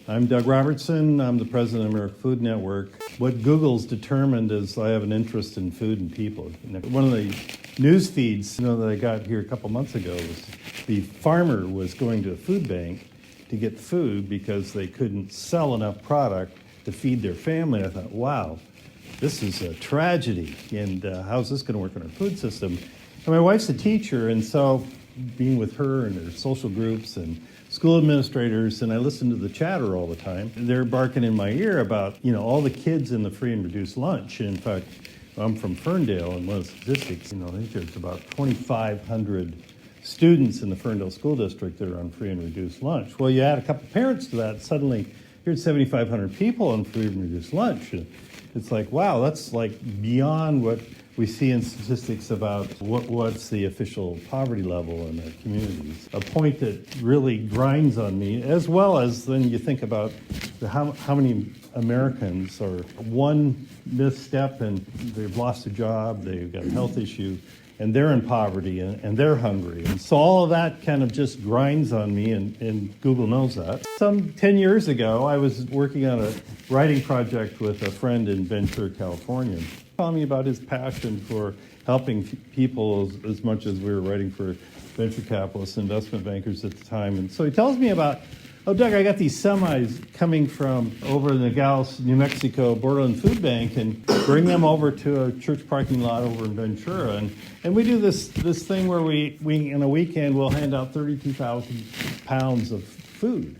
I'm Doug Robertson. I'm the president of American Food Network. What Google's determined is I have an interest in food and people. One of the news feeds that I got here a couple months ago was the farmer was going to a food bank to get food because they couldn't sell enough product to feed their family. I thought, wow, this is a tragedy, and how's this going to work in our food system? And my wife's a teacher, and so being with her and her social groups and school administrators, and I listen to the chatter all the time. They're barking in my ear about, all the kids in the free and reduced lunch. And in fact, I'm from Ferndale, and one of the statistics, I think there's about 2,500 students in the Ferndale School District that are on free and reduced lunch. Well, you add a couple parents to that, suddenly here's 7,500 people on free and reduced lunch. It's like, wow, that's like beyond what we see in statistics about what's the official poverty level in our communities. A point that really grinds on me, as well as then you think about how many Americans are one misstep and they've lost a job, they've got a health issue, and they're in poverty and they're hungry. And so all of that kind of just grinds on me, and Google knows that. Some 10 years ago, I was working on a writing project with a friend in Ventura, California, telling me about his passion for helping people as much as we were writing for venture capitalists and investment bankers at the time. And so he tells me about, oh, Doug, I got these semis coming from over in Nogales, New Mexico, Borderland Food Bank, and bring them over to a church parking lot over in Ventura. And we do this thing where we in a weekend, we'll hand out 32,000 pounds of food.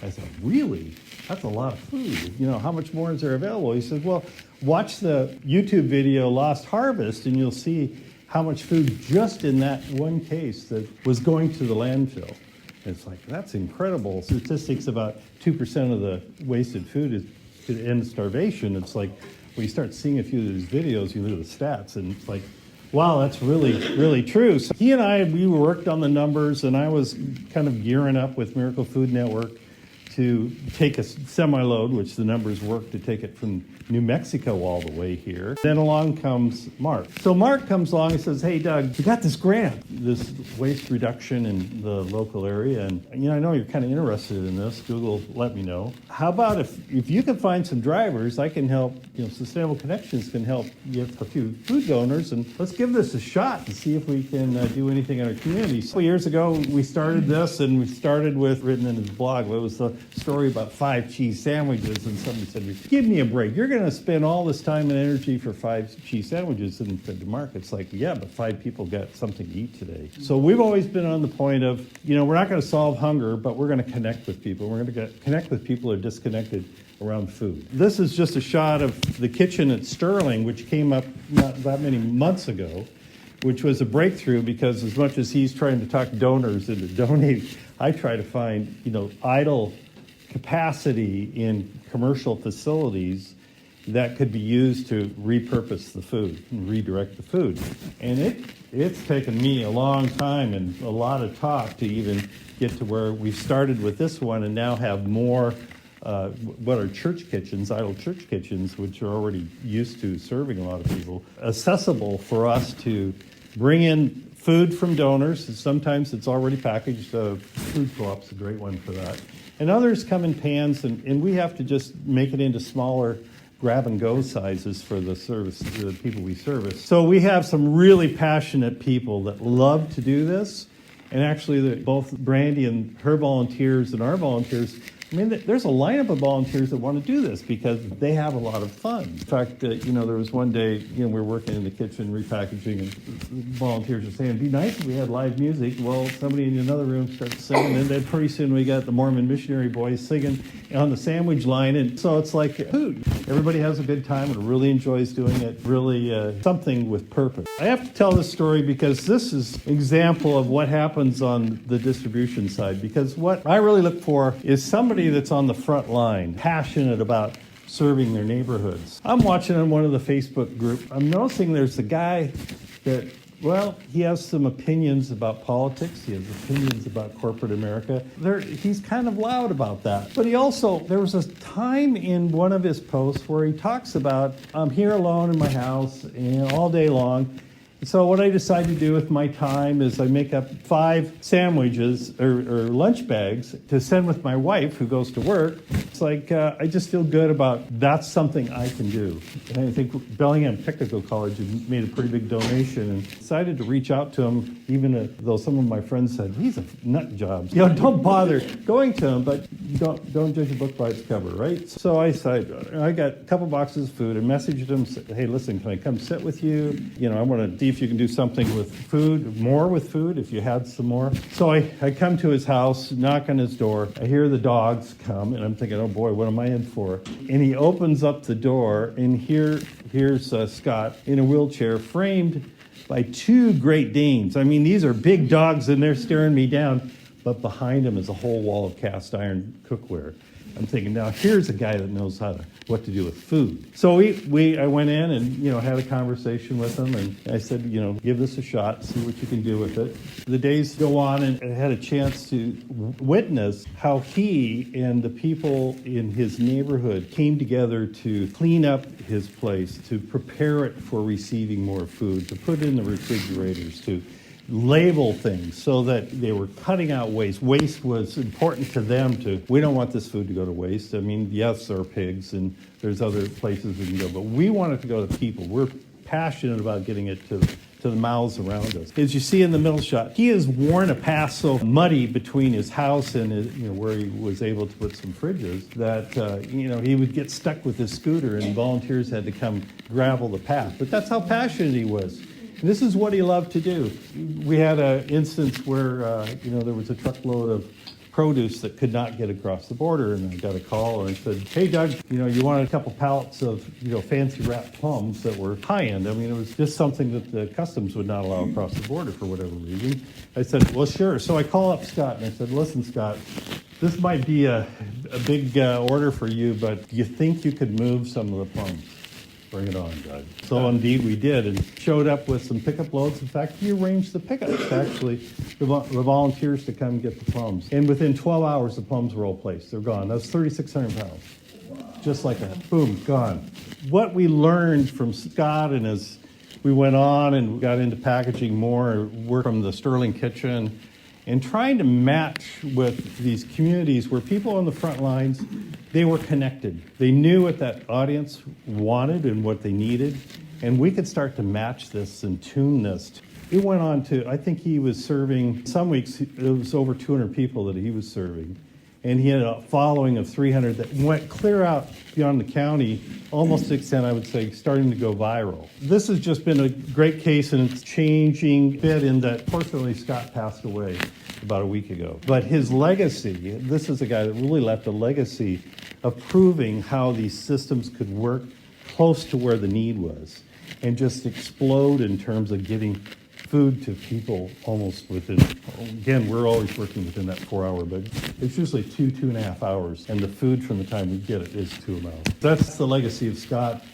I thought, really? That's a lot of food. How much more is there available? He said, well, watch the YouTube video Lost Harvest, and you'll see how much food just in that one case that was going to the landfill. It's like, that's incredible. Statistics about 2% of the wasted food could end starvation. It's like, when you start seeing a few of these videos, you look at the stats, and it's like, wow, that's really, really true. So he and I, we worked on the numbers, and I was kind of gearing up with Miracle Food Network to take a semi-load, which the numbers work to take it from New Mexico all the way here. Then along comes Mark. So Mark comes along and says, hey, Doug, you got this grant, this waste reduction in the local area, and I know you're kind of interested in this. Google let me know. How about if you can find some drivers, I can help, Sustainable Connections can help get a few food donors, and let's give this a shot and see if we can do anything in our community. So years ago, we started this, and we started with, written in his blog, it was the story about 5 cheese sandwiches, and somebody said, give me a break. You're going to spend all this time and energy for 5 cheese sandwiches. And the market's like, yeah, but 5 people got something to eat today. So we've always been on the point of, we're not going to solve hunger, but we're going to connect with people. We're going to connect with people who are disconnected around food. This is just a shot of the kitchen at Sterling, which came up not that many months ago, which was a breakthrough because as much as he's trying to talk donors into donating, I try to find, idle capacity in commercial facilities that could be used to repurpose the food and redirect the food. And it's taken me a long time and a lot of talk to even get to where we started with this one and now have more what are church kitchens, idle church kitchens, which are already used to serving a lot of people, accessible for us to bring in food from donors. Sometimes it's already packaged. Food Co-op's a great one for that. And others come in pans, and we have to just make it into smaller grab-and-go sizes for the people we service. So we have some really passionate people that love to do this. And actually, both Brandy and her volunteers and our volunteers, there's a lineup of volunteers that want to do this because they have a lot of fun. In fact, there was one day, we were working in the kitchen repackaging, and volunteers were saying, it'd be nice if we had live music. Well, somebody in another room starts singing, and then pretty soon we got the Mormon missionary boys singing on the sandwich line. And so it's like food. Everybody has a good time and really enjoys doing it, really something with purpose. I have to tell this story because this is an example of what happens on the distribution side, because what I really look for is somebody that's on the front line, passionate about serving their neighborhoods. I'm watching on one of the Facebook group. I'm noticing there's a guy that, he has some opinions about politics. He has opinions about corporate America. He's kind of loud about that. But there was a time in one of his posts where he talks about, I'm here alone in my house and all day long, So what I decided to do with my time is I make up 5 sandwiches or lunch bags to send with my wife who goes to work. It's like I just feel good about that's something I can do. And I think Bellingham Technical College had made a pretty big donation and decided to reach out to him, even though some of my friends said, he's a nut job. Don't bother going to him, but don't judge a book by its cover, right? So I decided, I got a couple boxes of food and messaged him, said, hey, listen, can I come sit with you? I want to see if you can do something with food, more with food, if you had some more. So I come to his house, knock on his door. I hear the dogs come, and I'm thinking, oh boy, what am I in for? And he opens up the door, and here's Scott in a wheelchair, framed by 2 Great Danes. I mean, these are big dogs, and they're staring me down. But behind him is a whole wall of cast iron cookware. I'm thinking, now here's a guy that knows what to do with food. So I went in and had a conversation with him, and I said, give this a shot, see what you can do with it. The days go on, and I had a chance to witness how he and the people in his neighborhood came together to clean up his place, to prepare it for receiving more food, to put in the refrigerators, to label things so that they were cutting out waste. Waste was important to them we don't want this food to go to waste. I mean, yes, there are pigs and there's other places we can go, but we want it to go to people. We're passionate about getting it to the mouths around us. As you see in the middle shot, he has worn a path so muddy between his house and where he was able to put some fridges that he would get stuck with his scooter and volunteers had to come gravel the path. But that's how passionate he was. This is what he loved to do. We had an instance where, there was a truckload of produce that could not get across the border, and I got a call and I said, hey, Doug, you wanted a couple pallets of, fancy wrapped plums that were high-end. I mean, it was just something that the customs would not allow across the border for whatever reason. I said, well, sure. So I call up Scott and I said, listen, Scott, this might be a big order for you, but do you think you could move some of the plums? Bring it on, Doug. So indeed we did, and showed up with some pickup loads. In fact, he arranged the pickups, actually, the volunteers to come get the plums. And within 12 hours, the plums were all placed. They're gone. That was 3,600 pounds. Just like that. Boom, gone. What we learned from Scott, and as we went on and got into packaging more, work from the Sterling Kitchen, and trying to match with these communities where people on the front lines, they were connected. They knew what that audience wanted and what they needed, and we could start to match this and tune this. It went on to, I think he was serving, some weeks it was over 200 people that he was serving, and he had a following of 300 that went clear out beyond the county, almost to the extent, I would say, starting to go viral. This has just been a great case, and it's changing a bit in that, fortunately, Scott passed away about a week ago. But his legacy, this is a guy that really left a legacy of proving how these systems could work close to where the need was and just explode in terms of getting food to people almost within, again, we're always working within that 4 hour, but it's usually 2.5 hours, and the food from the time we get it is to a mouth. That's the legacy of Scott.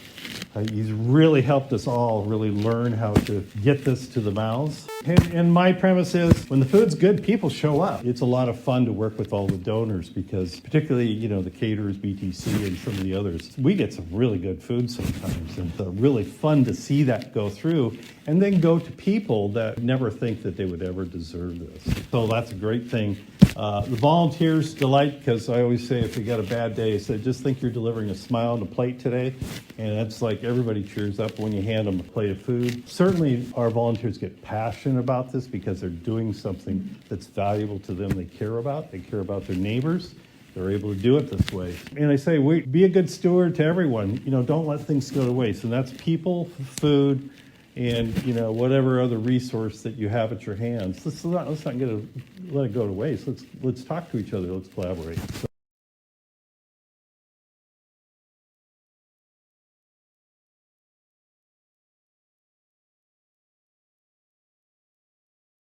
He's really helped us all really learn how to get this to the mouths. And my premise is, when the food's good, people show up. It's a lot of fun to work with all the donors because particularly, the caterers, BTC, and some of the others, we get some really good food sometimes. And it's really fun to see that go through and then go to people that never think that they would ever deserve this. So that's a great thing. The volunteers delight, because I always say if you got a bad day, I say just think you're delivering a smile on a plate today, and that's like everybody cheers up when you hand them a plate of food. Certainly our volunteers get passionate about this because they're doing something that's valuable to them, they care about their neighbors. They're able to do it this way. And I say, be a good steward to everyone. Don't let things go to waste. And that's people, food, and whatever other resource that you have at your hands. Let's not let it go to waste. Let's talk to each other. Let's collaborate.